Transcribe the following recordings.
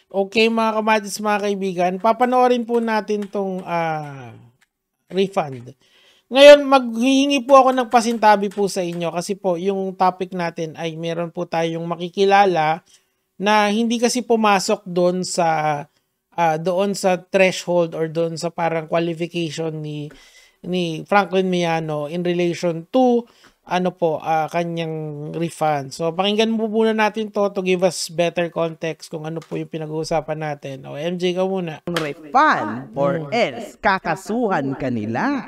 Okay mga kamatis, mga kaibigan, papanoorin po natin tong refund. Ngayon, maghihingi po ako ng pasintabi po sa inyo kasi po yung topic natin ay meron po tayong makikilala na hindi kasi pumasok doon sa threshold or doon sa parang qualification ni Franklin Miano in relation to kanyang refund. So pakinggan mo muna natin to give us better context kung ano po yung pinag-uusapan natin. O MJ ka muna. Refund or else kakasuhan kanila.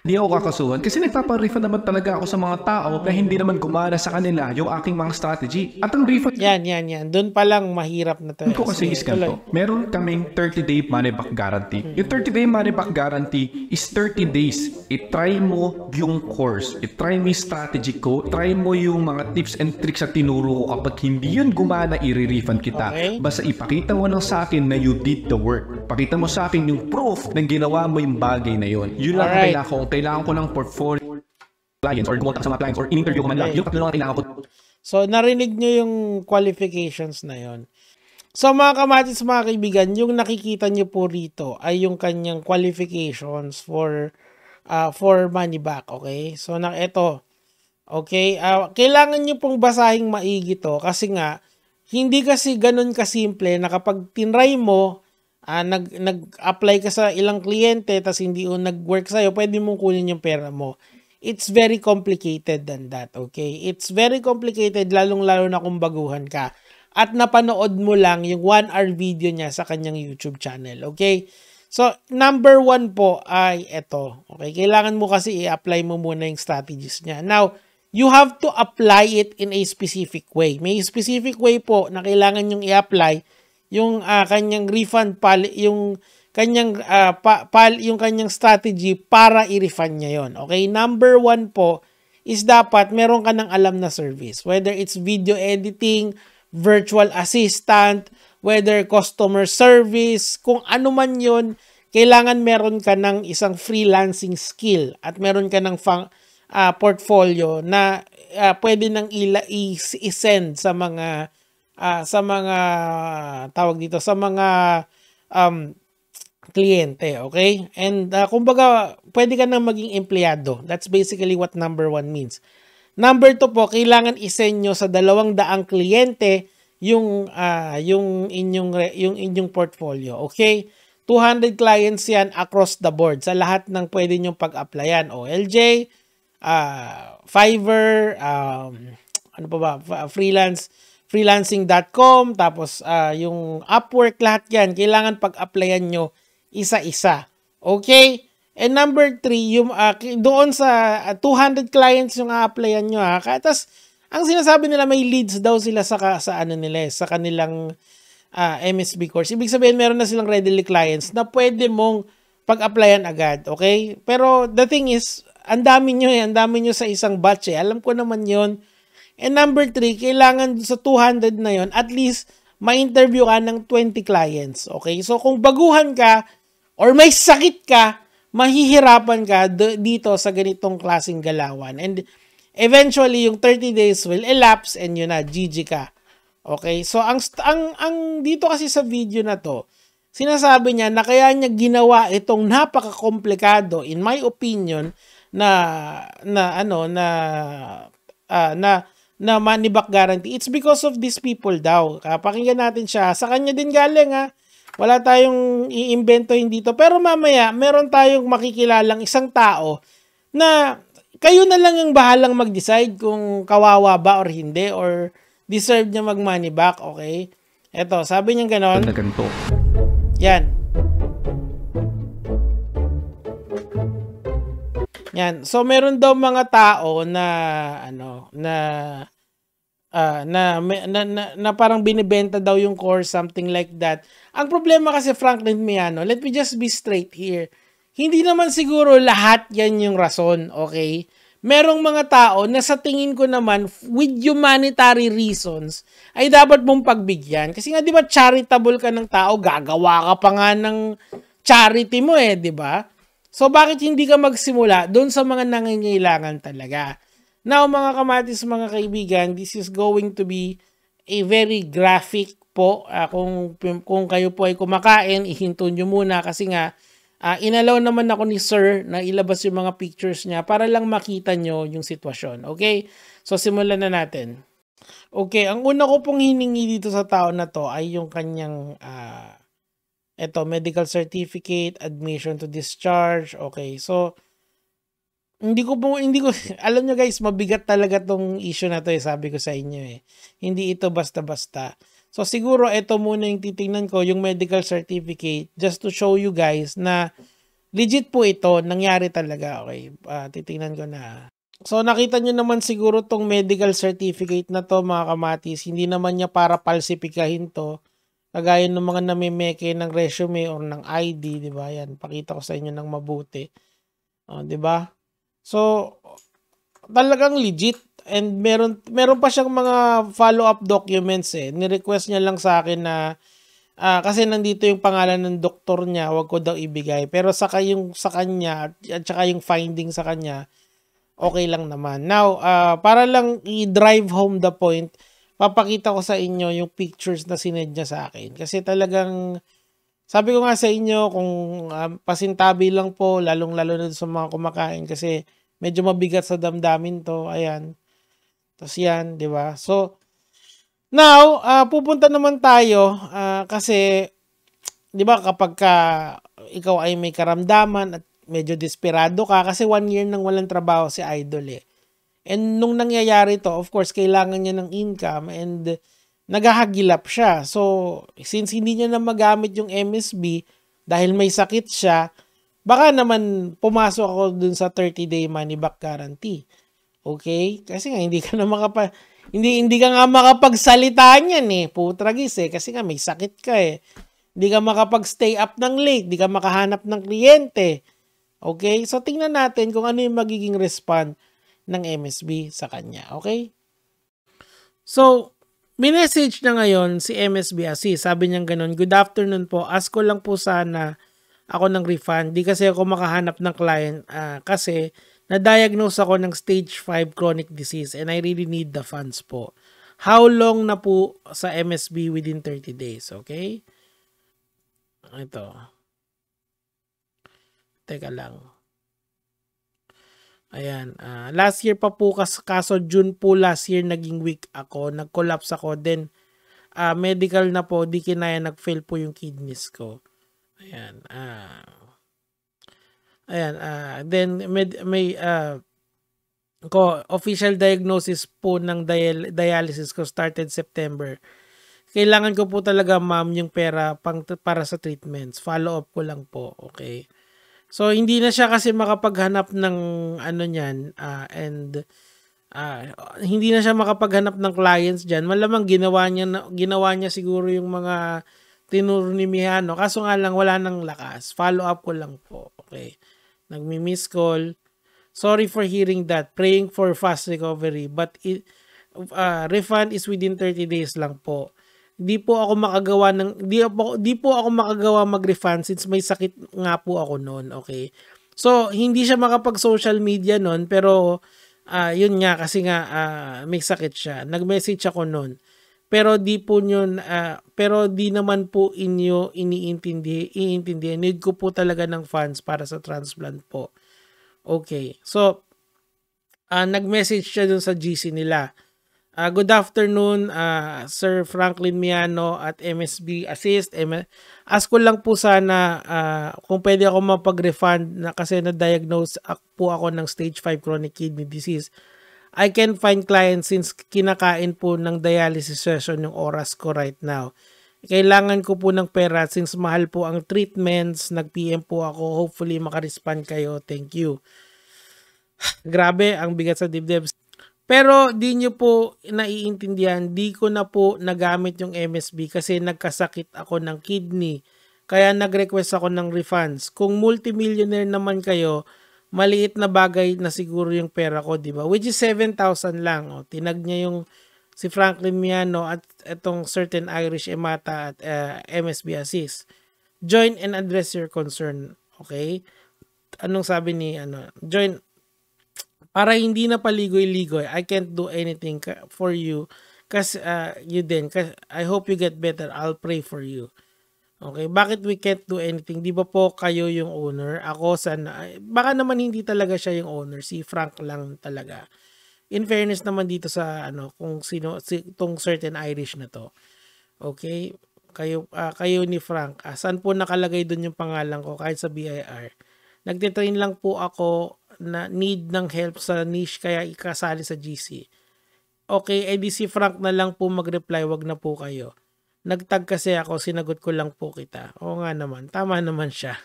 Hindi ako kakasuhan kasi nagpapa-refund naman talaga ako sa mga tao na hindi naman gumana sa kanila yung aking mga strategy. At ang refund Yan. Doon pa lang mahirap na to. ko kasi is ganito. Meron kaming 30-day money back guarantee. Yung 30-day money back guarantee is 30 days. I-try mo yung course. I-try mo yung strategy ko. Try mo yung mga tips and tricks na tinuro ko. Kapag hindi yun gumana, i-refund kita. Okay. Basta ipakita mo lang sa akin na you did the work. Pakita mo sa akin yung proof na ginawa mo yung bagay na yun. Yun lang Alright. kailangan ko ng portfolio clients or gumawa sa mga clients or in-interview ko man lang. Yung tatlo lang kailangan ko. So narinig nyo yung qualifications na yon. So mga kamatis, mga kaibigan, yung nakikita nyo po rito ay yung kanyang qualifications for money back. Okay? So ito. Okay? Kailangan nyo pong basahing maigi to kasi nga hindi kasi ganun kasimple na kapag tinry mo, nag-apply ka sa ilang kliyente tas hindi nag-work sa'yo, pwede mong kunin yung pera mo. It's very complicated than that, okay? It's very complicated, lalong-lalo na kung baguhan ka. At napanood mo lang yung 1-hour video niya sa kanyang YouTube channel, okay? So, number 1 po ay ito, okay? Kailangan mo kasi i-apply mo muna yung strategies niya. Now, you have to apply it in a specific way. May specific way po na kailangan yung i-apply yung kanyang refund yung kanyang strategy para i-refund niya yon. Okay? Number 1 po is dapat meron ka ng alam na service. Whether it's video editing, virtual assistant, whether customer service, kung ano man yon, kailangan meron ka ng isang freelancing skill at meron ka ng portfolio na pwede nang i-send sa mga tawag dito, sa mga kliyente, okay? And kumbaga, pwede ka nang maging empleyado. That's basically what number 1 means. Number 2 po, kailangan i-send nyo sa 200 kliyente yung inyong portfolio, okay? 200 clients yan across the board sa lahat ng pwede nyong pag-applyan. OLJ, Fiverr, freelancing.com, tapos yung Upwork, lahat yan, kailangan pag-applyan nyo isa-isa. Okay? And number 3, yung doon sa 200 clients yung a-applyan nyo. Tapos, ang sinasabi nila, may leads daw sila sa kanilang MSB course. Ibig sabihin, meron na silang readily clients na pwede mong pag-applyan agad. Okay? Pero the thing is, ang dami nyo sa isang batch. Alam ko naman yon. And number 3, kailangan sa 200 na yon, at least ma-interview ka ng 20 clients. Okay? So kung baguhan ka or may sakit ka, mahihirapan ka dito sa ganitong klaseng galawan. And eventually, yung 30 days will elapse and yun na, GG ka. Okay? So ang dito kasi sa video na to, sinasabi niya na kaya niya ginawa itong napaka-komplikado, in my opinion, na money back guarantee. It's because of these people daw. Pakinggan natin siya. Sa kanya din galing Wala tayong iimbentohin dito. Pero mamaya, meron tayong makikilalang isang tao na kayo na lang ang bahalang mag-decide kung kawawa ba or hindi or deserve niya mag-money back. Okay? Eto, sabi niya ganon. Yan. Yan. So meron daw mga tao na parang binibenta daw yung course, something like that. Ang problema kasi, Franklin Miano, let me just be straight here. Hindi naman siguro lahat yan yung rason, okay? Merong mga tao na sa tingin ko naman, with humanitarian reasons, ay dapat mong pagbigyan. Kasi nga, di ba, charitable ka ng tao, gagawa ka pa nga ng charity mo di ba? So, bakit hindi ka magsimula doon sa mga nangangailangan talaga? Now, mga kamatis, mga kaibigan, this is going to be a very graphic po, kung kayo po ay kumakain, ihinto nyo muna kasi nga, inalaw naman ako ni sir na ilabas yung mga pictures niya para lang makita nyo yung sitwasyon. Okay? So, simulan na natin. Okay, ang una ko pong hiningi dito sa tao na to ay yung kanyang medical certificate, admission to discharge. Okay, so hindi ko alam nyo guys, mabigat talaga tong issue na to sabi ko sa inyo Hindi ito basta-basta. So siguro ito muna yung titingnan ko, yung medical certificate, just to show you guys na legit po ito, nangyari talaga. Okay, titingnan ko na. So nakita nyo naman siguro tong medical certificate na to mga kamatis, hindi naman niya para palsipikahin to. Kagaya ng mga namimeke ng resume or ng ID, di ba? Yan, pakita ko sa inyo ng mabuti. Di ba? So, talagang legit and meron pa siyang mga follow-up documents Ni-request niya lang sa akin na kasi nandito yung pangalan ng doktor niya, wag ko daw ibigay. Pero saka yung sa kanya at saka yung finding sa kanya, okay lang naman. Now, para lang i-drive home the point, papakita ko sa inyo yung pictures na sinend niya sa akin. Kasi talagang sabi ko nga sa inyo, kung pasintabi lang po, lalong-lalo na sa mga kumakain kasi medyo mabigat sa damdamin to. Ayan. Tapos yan, di ba? So, now, pupunta naman tayo kasi, di ba, kapag ikaw ay may karamdaman at medyo desperado ka, kasi 1 year nang walang trabaho si Idol And nung nangyayari to, of course, kailangan niya ng income and naghahagilap siya. So, since hindi niya na magamit yung MSB dahil may sakit siya, baka naman pumasok ako dun sa 30-day money back guarantee. Okay? Kasi nga hindi ka na hindi ka nga makapagsalita niyan Putragis kasi nga may sakit ka Hindi ka makapag-stay up ng late, hindi ka makahanap ng kliyente. Okay? So tingnan natin kung ano yung magiging respond ng MSB sa kanya. Okay? So, minessage na ngayon si MSB Assist. Sabi niya ganun, "Good afternoon po. Ask ko lang po sana ako ng refund. Di kasi ako makahanap ng client kasi na-diagnose ako ng stage 5 chronic disease and I really need the funds po. How long na po sa MSB within 30 days?" Okay? Ito. Teka lang. Ayan. Last year pa po kaso June po last year naging weak ako. Nag-collapse ako. Then medical na po. Di kinaya nag-fail po yung kidneys ko. Ayan. Then may official diagnosis po ng dialysis ko started September. Kailangan ko po talaga ma'am yung pera para sa treatments. Follow up ko lang po. Okay. So hindi na siya kasi makapaghanap ng niyan and hindi na siya makapaghanap ng clients diyan. Malamang ginawa niya siguro yung mga tinuro ni Miano. Kaso nga lang wala nang lakas. Follow up ko lang po. Okay. Nagmi-miss call. Sorry for hearing that. Praying for fast recovery. But refund is within 30 days lang po. Di po ako makagawa mag-refund since may sakit nga po ako noon. Okay. So, hindi siya makapag-social media noon pero yun nga kasi nga may sakit siya. Nag-message ako noon. Pero di naman po inyo iintindihan. Need ko po talaga ng funds para sa transplant po. Okay. So, nag-message siya dun sa GC nila. Good afternoon, Sir Franklin Miano at MSB Assist. Ask ko lang po sana kung pwede ako mapag-refund kasi na-diagnose po ako ng stage 5 chronic kidney disease. I can find clients since kinakain po ng dialysis session yung oras ko right now. Kailangan ko po ng pera since mahal po ang treatments. Nag-PM po ako. Hopefully makarespond kayo. Thank you. Grabe, ang bigat sa dibdib. Pero di nyo po naiintindihan. Di ko na po nagamit yung MSB kasi nagkasakit ako ng kidney. Kaya nag-request ako ng refunds. Kung multimillionaire naman kayo, maliit na bagay na siguro yung pera ko, di ba? Which is 7,000 lang. Tinag niya yung si Franklin Miano at itong certain Irish Emata at MSB Assist. Join and address your concern. Okay? Anong sabi ni join para hindi na paligoy-ligoy. I can't do anything for you Kasi, you din. Kasi, I hope you get better. I'll pray for you. Okay, bakit we can't do anything? Di ba po kayo yung owner? Ako sana, baka naman hindi talaga siya yung owner. Si Frank lang talaga. In fairness naman dito sa kung sino tong certain Irish na to. Okay? Kayo ni Frank. Saan po nakalagay doon yung pangalan ko kahit sa BIR? Nagtitrain lang po ako na need ng help sa niche kaya ikasali sa GC. Okay, edi si Frank na lang po mag-reply, wag na po kayo. Nagtag kasi ako, sinagot ko lang po kita. Oo nga naman, tama naman siya.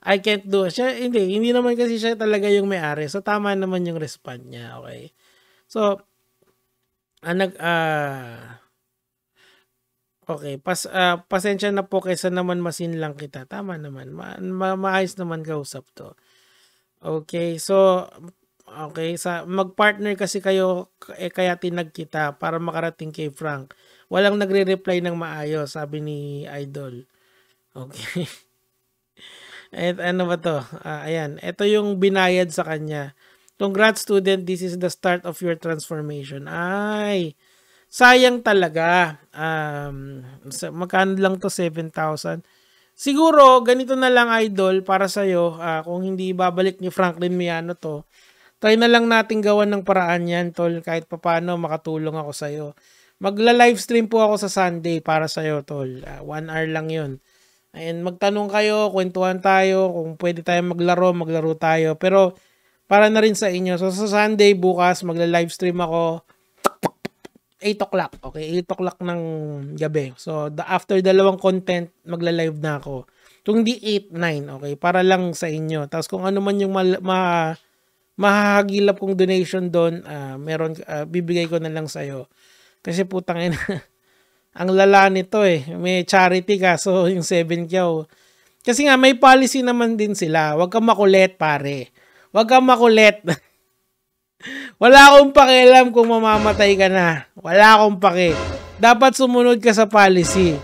I can't do it. Siya, hindi naman kasi siya talaga yung may-ari. So, tama naman yung respond niya. Okay. So, okay. Pasensya na po kaysa naman masin lang kita. Tama naman. Maayos naman kausap to. Okay. So, okay. Mag-partner kasi kayo, kaya tinag kita para makarating kay Frank. Walang nagre-reply ng maayos, sabi ni Idol. Okay. At ano ba to? Ayan. Ito yung binayad sa kanya. Congrats student, this is the start of your transformation. Ay, sayang talaga. Magkano lang to? 7,000. Siguro, ganito na lang Idol para sa'yo. Kung hindi babalik ni Franklin Miano to, try na lang natin gawan ng paraan yan, tol. Kahit papano makatulong ako sa'yo. Magla-livestream po ako sa Sunday para sa'yo, tol. 1 hour lang yun. And magtanong kayo, kwentuhan tayo, kung pwede tayo maglaro tayo. Pero para na rin sa inyo. So sa Sunday bukas, magla-livestream ako 8 o'clock. Okay, 8 o'clock ng gabi. So after dalawang content, magla-live na ako. Kung di 8, 9, okay, para lang sa inyo. Tapos kung ano man yung mahahagilap kong donation doon, bibigay ko na lang sa'yo. Kasi putang ina. Ang lala nito may charity ka, so yung 7 kyaw. Kasi nga may policy naman din sila. Huwag kang makulit, pare. Huwag kang makulit. Wala akong pakialam kung mamamatay ka na. Wala akong paki. Dapat sumunod ka sa policy.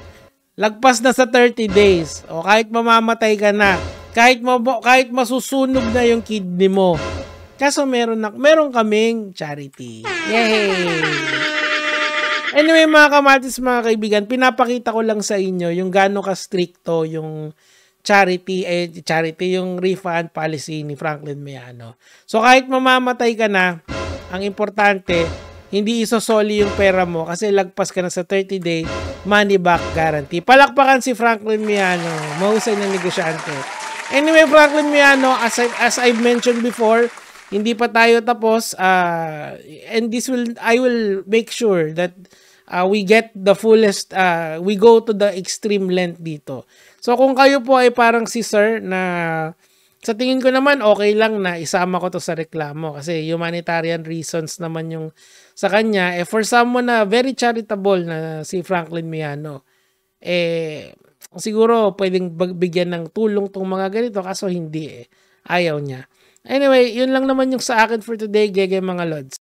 Lagpas na sa 30 days. O kahit mamamatay ka na. Kahit masusunog na yung kidney mo. Kaso meron kaming charity. Yay! Anyway mga kamatis, mga kaibigan, pinapakita ko lang sa inyo yung gaano ka-stricto yung charity yung refund policy ni Franklin Miano. So kahit mamamatay ka na, ang importante, hindi isosoli yung pera mo kasi lagpas ka na sa 30-day money back guarantee. Palakpakan si Franklin Miano, mahusay na negosyante. Anyway, Franklin Miano, as I've mentioned before, hindi pa tayo tapos, and I will make sure that we get the fullest, we go to the extreme length dito. So kung kayo po ay parang si Sir na sa tingin ko naman okay lang na isama ko to sa reklamo kasi humanitarian reasons naman yung sa kanya. For someone na very charitable na si Franklin Miano, siguro pwedeng bigyan ng tulong tong mga ganito kaso hindi ayaw niya. Anyway, yun lang naman yung sa akin for today, Gege mga Lods.